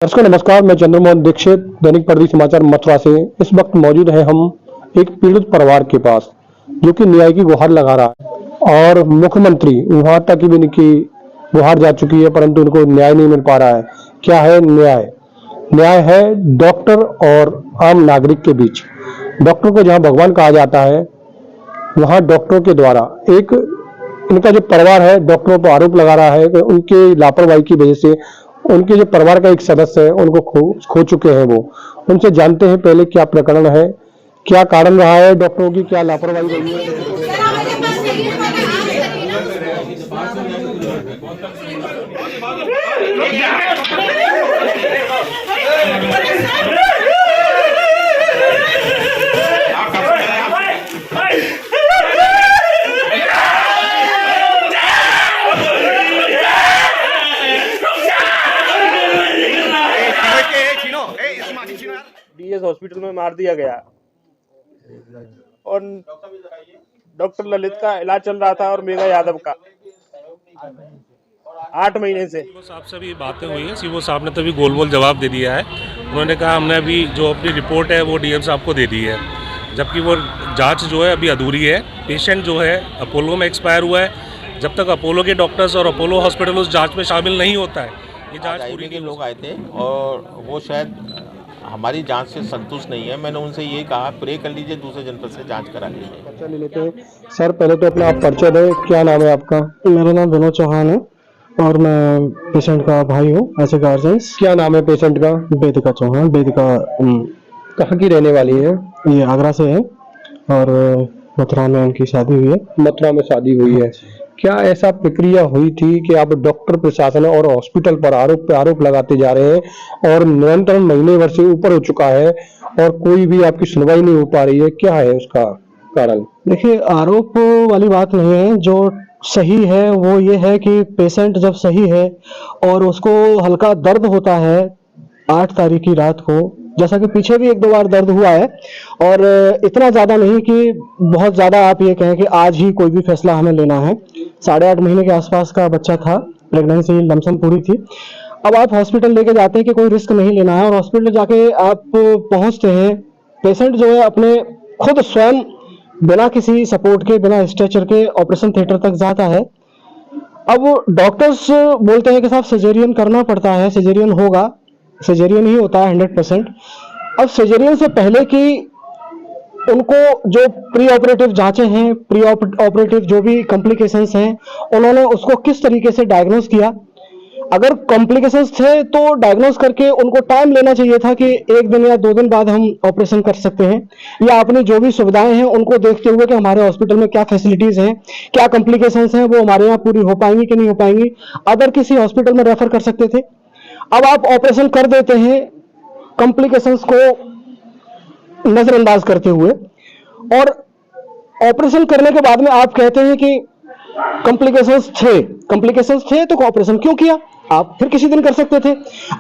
दर्शकों नमस्कार, मैं चंद्रमोहन दीक्षित दैनिक प्रगति समाचार मथुरा से इस वक्त मौजूद है हम एक पीड़ित परिवार के पास जो कि न्याय की गुहार लगा रहा है और मुख्यमंत्री वहां तक भी इनकी गुहार जा चुकी है परंतु उनको न्याय नहीं मिल पा रहा है। क्या है न्याय? न्याय है डॉक्टर और आम नागरिक के बीच। डॉक्टर को जहां भगवान कहा जाता है वहां डॉक्टरों के द्वारा एक इनका जो परिवार है डॉक्टरों पर आरोप लगा रहा है कि उनके लापरवाही की वजह से उनके जो परिवार का एक सदस्य है उनको खो चुके हैं। वो उनसे जानते हैं पहले क्या प्रकरण है, क्या कारण रहा है, डॉक्टरों की क्या लापरवाही रही है। डीएस हॉस्पिटल में मार दिया गया और डॉक्टर ललित का इलाज चल रहा था और मेघा यादव का 8 महीने से। सीओ साहब से भी बातें हुई हैं। सीओ साहब ने तभी गोल बोल जवाब दे दिया है। उन्होंने कहा हमने अभी जो अपनी रिपोर्ट है वो डीएम साहब को दे दी है, जबकि वो जांच जो है अभी अधूरी है। पेशेंट जो है अपोलो में एक्सपायर हुआ है। जब तक अपोलो के डॉक्टर्स और अपोलो हॉस्पिटल उस जाँच में शामिल नहीं होता है ये जाँच पूरी के लोग आए थे और वो शायद हमारी जांच से संतुष्ट नहीं है। मैंने उनसे ये कहा प्रे कर लीजिए, दूसरे जनपद से जांच करा लीजिए। पर्चा ले लेते हैं। सर पहले तो अपना आप परिचय दें, क्या नाम है आपका? मेरा नाम विनोद चौहान है और मैं पेशेंट का भाई हूँ एज ए गार्जियंस। क्या नाम है पेशेंट का? वेदिका चौहान। वेदिका कहाँ की रहने वाली है? ये आगरा से है और मथुरा में उनकी शादी हुई है। मथुरा में शादी हुई है। क्या ऐसा प्रक्रिया हुई थी कि आप डॉक्टर प्रशासन और हॉस्पिटल पर आरोप पे आरोप लगाते जा रहे हैं और निरंतर महीने भर से ऊपर हो चुका है और कोई भी आपकी सुनवाई नहीं हो पा रही है? क्या है उसका कारण? देखिए, आरोप वाली बात नहीं है। जो सही है वो ये है कि पेशेंट जब सही है और उसको हल्का दर्द होता है 8 तारीख की रात को, जैसा कि पीछे भी 1-2 बार दर्द हुआ है और इतना ज़्यादा नहीं कि बहुत ज़्यादा आप ये कहें कि आज ही कोई भी फैसला हमें लेना है। 8.5 महीने के आसपास का बच्चा था, प्रेगनेंसी लमसम पूरी थी। अब आप हॉस्पिटल लेके जाते हैं कि कोई रिस्क नहीं लेना है और हॉस्पिटल जाके आप पहुंचते हैं, पेशेंट जो है अपने खुद स्वयं बिना किसी सपोर्ट के, बिना स्ट्रेचर के ऑपरेशन थिएटर तक जाता है। अब डॉक्टर्स बोलते हैं कि साहब सिजेरियन करना पड़ता है, सिजेरियन होगा, सिजेरियन ही होता है 100%। अब सिजेरियन से पहले की उनको जो प्री ऑपरेटिव जांचें हैं, प्री ऑपरेटिव जो भी कॉम्प्लिकेशंस हैं, उन्होंने उसको किस तरीके से डायग्नोज किया। अगर कॉम्प्लिकेशंस थे तो डायग्नोज करके उनको टाइम लेना चाहिए था कि 1 दिन या 2 दिन बाद हम ऑपरेशन कर सकते हैं, या अपनी जो भी सुविधाएं हैं उनको देखते हुए कि हमारे हॉस्पिटल में क्या फैसिलिटीज हैं, क्या कॉम्प्लिकेशंस हैं, वो हमारे यहाँ पूरी हो पाएंगी कि नहीं हो पाएंगी, अदर किसी हॉस्पिटल में रेफर कर सकते थे। अब आप ऑपरेशन कर देते हैं कॉम्प्लिकेशंस को नजरअंदाज करते हुए, और ऑपरेशन करने के बाद में आप कहते हैं कि कॉम्प्लिकेशंस थे तो ऑपरेशन क्यों किया? आप फिर किसी दिन कर सकते थे।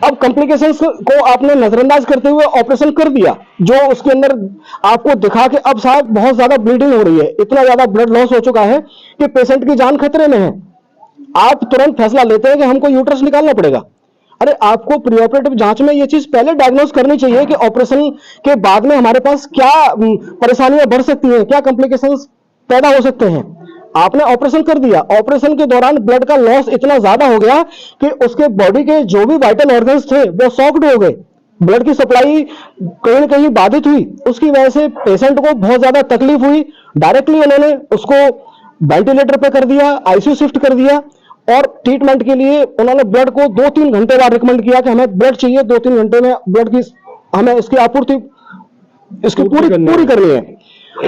अब कॉम्प्लिकेशंस को आपने नजरअंदाज करते हुए ऑपरेशन कर दिया, जो उसके अंदर आपको दिखा कि अब साहब बहुत ज्यादा ब्लीडिंग हो रही है, इतना ज्यादा ब्लड लॉस हो चुका है कि पेशेंट की जान खतरे में है। आप तुरंत फैसला लेते हैं कि हमको यूट्रस निकालना पड़ेगा। अरे आपको प्री ऑपरेटिव जांच में ये चीज पहले डायग्नोज करनी चाहिए कि ऑपरेशन के बाद में हमारे पास क्या परेशानियां बढ़ सकती हैं, क्या कॉम्प्लिकेशंस पैदा हो सकते हैं। आपने ऑपरेशन कर दिया, ऑपरेशन के दौरान ब्लड का लॉस इतना ज्यादा हो गया कि उसके बॉडी के जो भी वाइटल ऑर्गन्स थे वो सॉक्ड हो गए, ब्लड की सप्लाई कहीं ना कहीं बाधित हुई। उसकी वजह से पेशेंट को बहुत ज्यादा तकलीफ हुई। डायरेक्टली उन्होंने उसको वेंटिलेटर पे कर दिया, आईसीयू शिफ्ट कर दिया और ट्रीटमेंट के लिए उन्होंने ब्लड को 2-3 घंटे बाद रिकमेंड किया कि हमें ब्लड चाहिए, 2-3 घंटे में ब्लड की हमें इसकी आपूर्ति इसकी पूरी करनी है।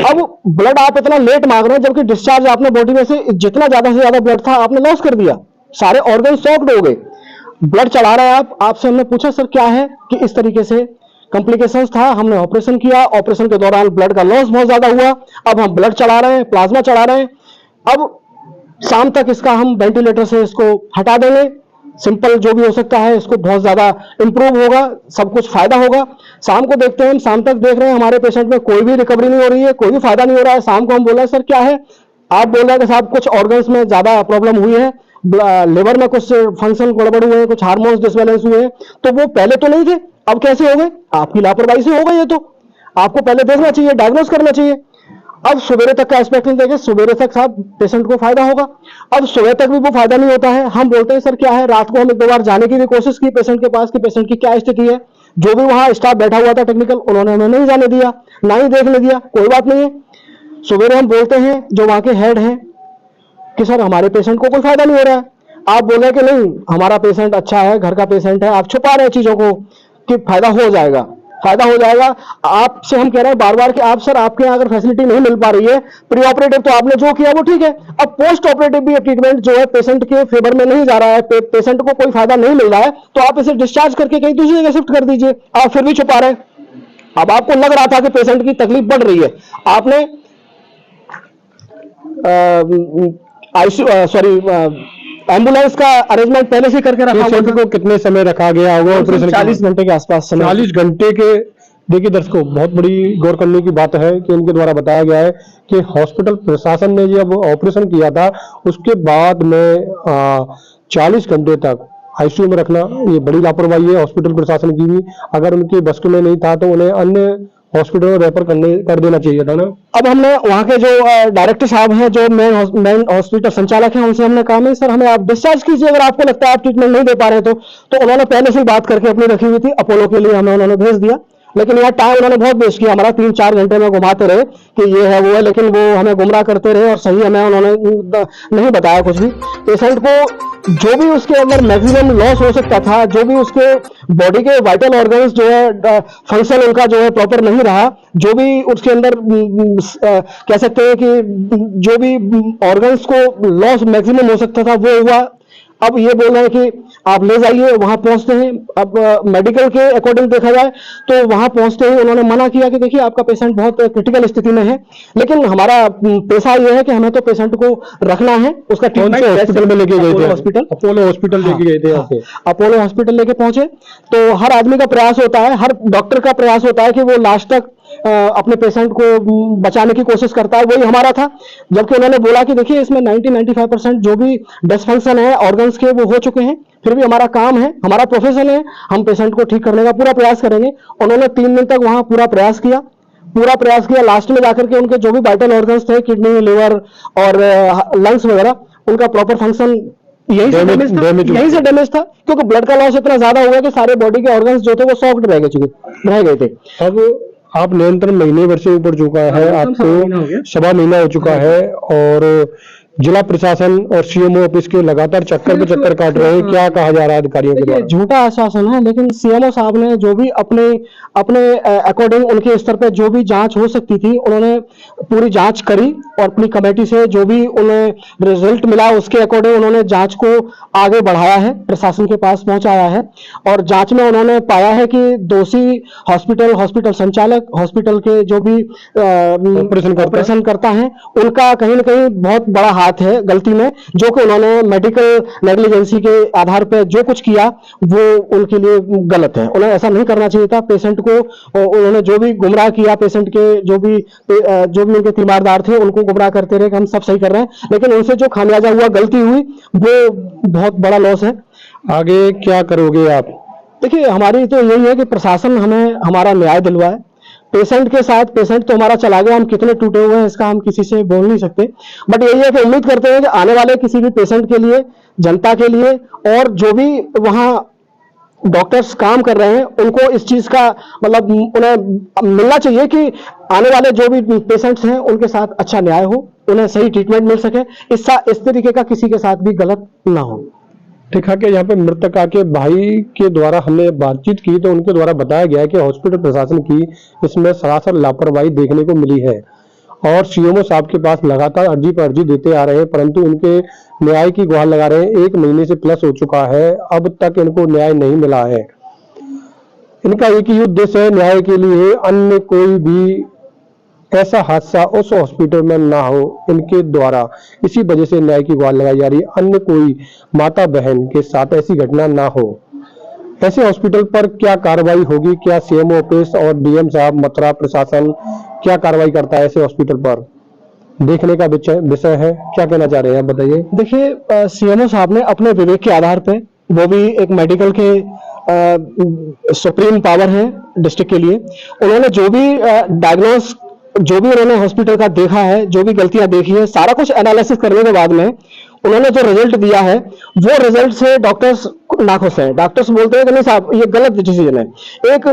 अब ब्लड आप इतना लेट मांग रहे हैं जबकि डिस्चार्ज आपने बॉडी में से जितना ज्यादा से ज्यादा ब्लड था आपने लॉस कर दिया, सारे ऑर्गन सॉक्ड हो गए। ब्लड चला रहे हैं आपसे हमने पूछा सर क्या है, कि इस तरीके से कॉम्प्लिकेशंस था, हमने ऑपरेशन किया, ऑपरेशन के दौरान ब्लड का लॉस बहुत ज्यादा हुआ, अब हम ब्लड चला रहे हैं, प्लाज्मा चला रहे हैं, अब शाम तक इसका हम वेंटिलेटर से इसको हटा देंगे, सिंपल जो भी हो सकता है इसको बहुत ज्यादा इंप्रूव होगा, सब कुछ फायदा होगा। शाम को देखते हैं, हम शाम तक देख रहे हैं हमारे पेशेंट में कोई भी रिकवरी नहीं हो रही है, कोई भी फायदा नहीं हो रहा है। शाम को हम बोल रहे हैं सर क्या है, आप बोल रहे हैं कि साहब कुछ ऑर्गन्स में ज्यादा प्रॉब्लम हुई है लिवर में कुछ फंक्शन गड़बड़ हुए, कुछ हार्मोन्स डिसबैलेंस हुए, तो वो पहले तो नहीं थे, अब कैसे हो गए? आपकी लापरवाही से हो गए। ये तो आपको पहले देखना चाहिए, डायग्नोस करना चाहिए। अब सवेरे तक का एस्पेक्ट नहीं देखे, सवेरे तक साहब पेशेंट को फायदा होगा। अब सुबह तक भी वो फायदा नहीं होता है। हम बोलते हैं सर क्या है, रात को हम एक दो बार जाने की भी कोशिश की पेशेंट के पास कि पेशेंट की क्या स्थिति है। जो भी वहां स्टाफ बैठा हुआ था टेक्निकल, उन्होंने हमें नहीं जाने दिया, ना ही देखने दिया। कोई बात नहीं है, सवेरे हम बोलते हैं जो वहां के हेड हैं कि सर हमारे पेशेंट को कोई फायदा नहीं हो रहा है। आप बोल रहे हैं कि नहीं हमारा पेशेंट अच्छा है, घर का पेशेंट है, आप छुपा रहे हैं चीजों को कि फायदा हो जाएगा, फायदा हो जाएगा। आपसे हम कह रहे हैं बार बार कि आप सर आपके यहाँ अगर फैसिलिटी नहीं मिल पा रही है, प्री ऑपरेटिव तो आपने जो किया वो ठीक है, अब पोस्ट ऑपरेटिव भी ट्रीटमेंट जो है पेशेंट के फेवर में नहीं जा रहा है, पेशेंट को कोई फायदा नहीं मिल रहा है, तो आप इसे डिस्चार्ज करके कहीं दूसरी जगह शिफ्ट कर दीजिए। आप फिर भी छुपा रहे हैं। अब आपको लग रहा था कि पेशेंट की तकलीफ बढ़ रही है, आपने एम्बुलेंस का अरेंजमेंट पहले से करके रखा हुआ था। को कितने समय रखा गया होगा ऑपरेशन? 40 घंटे के आसपास समय। 40 घंटे के। देखिए दर्शकों, बहुत बड़ी गौर करने की बात है कि इनके द्वारा बताया गया है कि हॉस्पिटल प्रशासन ने जब ऑपरेशन किया था उसके बाद में 40 घंटे तक आईसीयू में रखना, ये बड़ी लापरवाही है हॉस्पिटल प्रशासन की भी। अगर उनके बस में नहीं था तो उन्हें अन्य हॉस्पिटल में रेफर कर देना चाहिए था ना। अब हमने वहाँ के जो डायरेक्टर साहब हैं, जो मेन हॉस्पिटल संचालक हैं, उनसे हमने कहा नहीं सर हमें आप डिस्चार्ज कीजिए, अगर आपको लगता है आप ट्रीटमेंट नहीं दे पा रहे तो उन्होंने पहले से ही बात करके अपनी रखी हुई थी, अपोलो के लिए हमें उन्होंने भेज दिया। लेकिन यहाँ टाइम उन्होंने बहुत वेस्ट किया हमारा, 3-4 घंटे में घुमाते रहे कि ये है वो है, लेकिन वो हमें गुमराह करते रहे और सही हमें उन्होंने नहीं बताया कुछ भी। पेशेंट को जो भी उसके अंदर मैक्सिमम लॉस हो सकता था, जो भी उसके बॉडी के वाइटल ऑर्गन्स जो है फंक्शन उनका जो है प्रॉपर नहीं रहा, जो भी उसके अंदर कह सकते हैं कि जो भी ऑर्गन्स को लॉस मैक्सिमम हो सकता था वो हुआ। अब ये बोल रहे हैं कि आप ले जाइए, वहां पहुंचते हैं। अब मेडिकल के अकॉर्डिंग देखा जाए तो वहां पहुंचते ही उन्होंने मना किया कि देखिए आपका पेशेंट बहुत क्रिटिकल स्थिति में है, लेकिन हमारा पैसा ये है कि हमें तो पेशेंट को रखना है। उसका ट्रीटमेंट हॉस्पिटल में लेके गए थे, हॉस्पिटल अपोलो हॉस्पिटल लेके गए थे। अपोलो हॉस्पिटल लेके पहुंचे तो हर आदमी का प्रयास होता है, हर डॉक्टर का प्रयास होता है कि वो लास्ट तक अपने पेशेंट को बचाने की कोशिश करता है। वही हमारा था, जबकि उन्होंने बोला कि देखिए इसमें 90-95% जो भी डिसफंक्शन है ऑर्गन्स के वो हो चुके हैं, फिर भी हमारा काम है, हमारा प्रोफेशन है, हम पेशेंट को ठीक करने का पूरा प्रयास करेंगे। उन्होंने 3 दिन तक वहां पूरा प्रयास किया। लास्ट में जाकर के उनके जो भी वाइटल ऑर्गन्स थे, किडनी, लिवर और लंग्स वगैरह, उनका प्रॉपर फंक्शन यही से डैमेज था, क्योंकि ब्लड का लॉस इतना ज्यादा हो गया कि सारे बॉडी के ऑर्गन्स जो थे वो सॉफ्ट रह गए थे। अब आप निरंतर महीने भर से ऊपर चुका है, आपको 1.25 महीना हो चुका है और जिला प्रशासन और सीएमओ ऑफिस के लगातार चक्कर पे चक्कर काट रहे हैं। क्या कहा जा रहा है अधिकारियों के द्वारा? झूठा आश्वासन है, लेकिन सीएमओ साहब ने जो भी अपने अकॉर्डिंग उनके स्तर पे जो भी जांच हो सकती थी उन्होंने पूरी जांच करी और अपनी कमेटी से जो भी उन्हें रिजल्ट मिला उसके अकॉर्डिंग उन्होंने जांच को आगे बढ़ाया है, प्रशासन के पास पहुंचाया है। और जांच में उन्होंने पाया है कि दोषी हॉस्पिटल संचालक, हॉस्पिटल के जो भी ऑपरेशन करता है, उनका कहीं ना कहीं बहुत बड़ा हाथ है गलती में, जो कि उन्होंने मेडिकल नेग्लिजेंसी के आधार पर जो कुछ किया वो उनके लिए गलत है। उन्हें ऐसा नहीं करना चाहिए था। पेशेंट को उन्होंने जो भी गुमराह किया, पेशेंट के जो भी उनके तीमारदार थे उनको गुमराह करते रहे कि हम सब सही कर रहे हैं, लेकिन उनसे जो खामियाजा हुआ, गलती हुई, वो बहुत बड़ा लॉस है। आगे क्या करोगे आप? देखिए हमारी तो यही है कि प्रशासन हमें हमारा न्याय दिलवाए। पेशेंट के साथ, पेशेंट तो हमारा चला गया, हम कितने टूटे हुए हैं इसका हम किसी से बोल नहीं सकते, बट यही है कि उम्मीद करते हैं कि आने वाले किसी भी पेशेंट के लिए, जनता के लिए, और जो भी वहां डॉक्टर्स काम कर रहे हैं उनको इस चीज का मतलब उन्हें मिलना चाहिए कि आने वाले जो भी पेशेंट्स हैं उनके साथ अच्छा न्याय हो, उन्हें सही ट्रीटमेंट मिल सके, इस तरीके का किसी के साथ भी गलत ना हो। देखा कि यहाँ पे मृतका के भाई के द्वारा हमने बातचीत की तो उनके द्वारा बताया गया कि हॉस्पिटल प्रशासन की इसमें सरासर लापरवाही देखने को मिली है और सीएमओ साहब के पास लगातार अर्जी पर अर्जी देते आ रहे हैं, परंतु इनके न्याय की गुहार लगा रहे हैं। 1 महीने से प्लस हो चुका है, अब तक इनको न्याय नहीं मिला है। इनका एक ही उद्देश्य है, न्याय के लिए अन्य कोई भी ऐसा हादसा उस हॉस्पिटल में ना हो इनके द्वारा, इसी वजह से न्याय की गुहार लगाई जा रही है। अन्य कोई माता बहन के साथ ऐसी घटना ना हो। ऐसे हॉस्पिटल पर क्या कार्रवाई होगी? क्या सीएमओ ऑफिस और डीएम साहब, मथुरा प्रशासन क्या कार्रवाई करता है ऐसे हॉस्पिटल पर? देखने का विषय है। क्या कहना चाह रहे हैं आप, बताइए। देखिए, सीएमओ साहब ने अपने विवेक के आधार पे, वो भी एक मेडिकल के सुप्रीम पावर है डिस्ट्रिक्ट के लिए, उन्होंने जो भी डायग्नोस, जो भी उन्होंने हॉस्पिटल का देखा है, जो भी गलतियां देखी है, सारा कुछ एनालिसिस करने के बाद में उन्होंने जो रिजल्ट दिया है, वो रिजल्ट से डॉक्टर्स नाखुश हैं। डॉक्टर्स बोलते हैं कि नहीं साहब, ये गलत डिसीजन है। एक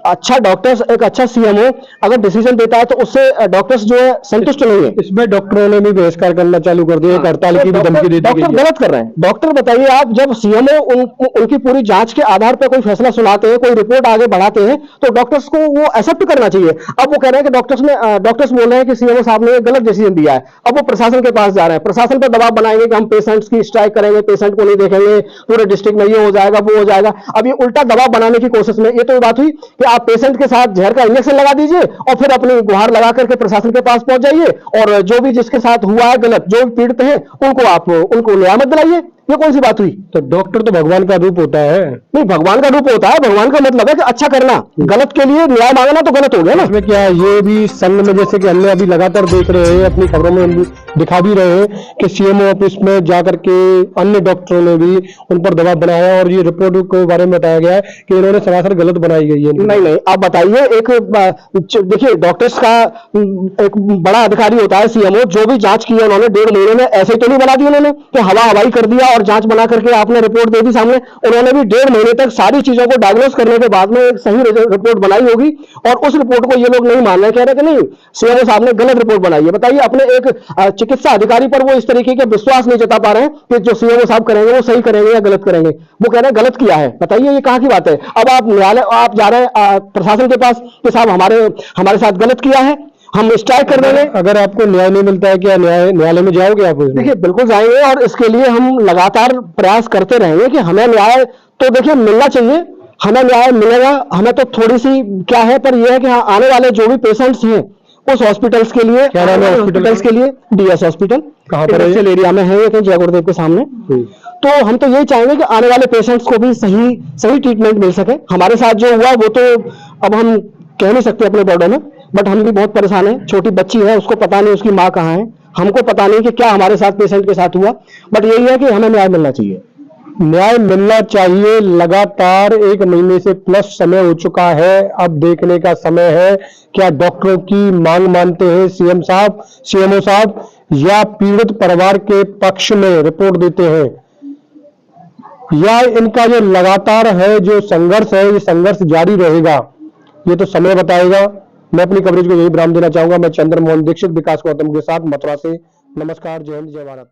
अच्छा डॉक्टर्स, एक अच्छा सीएमओ अगर डिसीजन देता है तो उससे डॉक्टर्स जो है संतुष्ट नहीं है। इसमें डॉक्टरों ने भी बहिष्कार करना चालू कर दिया, एक हड़ताल की भी धमकी दे दी डॉक्टर गई है। गलत कर रहे हैं। डॉक्टर बताइए, आप जब सीएमओ उनकी पूरी जांच के आधार पर कोई फैसला सुनाते हैं, कोई रिपोर्ट आगे बढ़ाते हैं, तो डॉक्टर्स को वो एक्सेप्ट करना चाहिए। अब वो कह रहे हैं कि डॉक्टर्स बोल रहे हैं कि सीएमओ साहब ने गलत डिसीजन दिया है। अब वो प्रशासन के पास जा रहे हैं, प्रशासन पर दबाव बनाएंगे कि हम पेशेंट्स की स्ट्राइक करेंगे, पेशेंट को नहीं देखेंगे, पूरे डिस्ट्रिक्ट में ये हो जाएगा, वो हो जाएगा। अब ये उल्टा दबाव बनाने की कोशिश में, ये तो बात हुई कि आप पेशेंट के साथ जहर का इंजेक्शन लगा दीजिए और फिर अपनी गुहार लगा करके प्रशासन के पास पहुंच जाइए, और जो भी जिसके साथ हुआ है गलत, जो भी पीड़ित हैं, उनको न्याय मत दिलाइए। ये कौन सी बात हुई? तो डॉक्टर तो भगवान का रूप होता है। नहीं, भगवान का रूप होता है। भगवान का मतलब है कि अच्छा करना, गलत के लिए न्याय मांगना तो गलत हो गया ना। इसमें क्या है, ये भी संघ में, जैसे कि हमने अभी लगातार देख रहे हैं, अपनी खबरों में दिखा भी रहे हैं कि सीएमओ ऑफिस में जाकर के अन्य डॉक्टरों ने भी उन पर दबाव बनाया, और ये रिपोर्ट के बारे में बताया गया है कि इन्होंने सरासर गलत बनाई गई है। नहीं, आप बताइए। एक देखिए, डॉक्टर्स का एक बड़ा अधिकारी होता है सीएमओ, जो भी जांच की है उन्होंने 1.5 महीने में ऐसे ही तो नहीं बना दी उन्होंने कि हवा हवाई कर दिया और जांच बना करके आपने रिपोर्ट दे दी सामने। उन्होंने भी 1.5 महीने तक सारी चीजों को डायग्नोस करने के बाद में एक सही रिपोर्ट बनाई होगी, और उस रिपोर्ट को ये लोग नहीं मान रहे, कह रहे कि नहीं सीएमओ साहब ने गलत रिपोर्ट बनाई है। बताइए, अपने एक चिकित्सा अधिकारी पर वो इस तरीके के विश्वास नहीं जता पा रहे हैं कि जो सीएमओ साहब करेंगे वो सही करेंगे या गलत करेंगे। वो कह रहे हैं गलत किया है। बताइए, ये कहां की बात है? अब आप न्यायालय, आप जा रहे हैं प्रशासन के पास कि साहब हमारे साथ गलत किया है, हम स्ट्राइक कर देंगे। अगर आपको न्याय नहीं मिलता है, क्या न्यायालय में जाओगे आप? देखिए, बिल्कुल जाएंगे, और इसके लिए हम लगातार प्रयास करते रहेंगे कि हमें न्याय तो देखिए मिलना चाहिए। हमें न्याय मिलेगा, हमें तो थोड़ी सी क्या है, पर यह है कि हाँ, आने वाले जो भी पेशेंट्स हैं उस हॉस्पिटल्स के लिए, क्या नाम है हॉस्पिटल्स के लिए, डीएस हॉस्पिटल कहाँ पर है? इंडस्ट्रियल एरिया में है, ये कहीं जय गुरुदेव के सामने। तो हम तो यही चाहेंगे कि आने वाले पेशेंट्स को भी सही ट्रीटमेंट मिल सके। हमारे साथ जो हुआ वो तो अब हम कह नहीं सकते अपने वर्डों में, बट हम भी बहुत परेशान हैं। छोटी बच्ची है, उसको पता नहीं उसकी माँ कहाँ है, हमको पता नहीं कि क्या हमारे साथ पेशेंट के साथ हुआ, बट यही है कि हमें न्याय मिलना चाहिए। न्याय मिलना चाहिए। लगातार 1 महीने से प्लस समय हो चुका है। अब देखने का समय है, क्या डॉक्टरों की मांग मानते हैं सीएमओ साहब, या पीड़ित परिवार के पक्ष में रिपोर्ट देते हैं, या इनका जो लगातार है जो संघर्ष है, ये संघर्ष जारी रहेगा, ये तो समय बताएगा। मैं अपनी कवरेज को यही विराम देना चाहूंगा। मैं चंद्रमोहन दीक्षित, विकास गौतम के साथ, मथुरा से। नमस्कार, जय हिंद, जय भारत।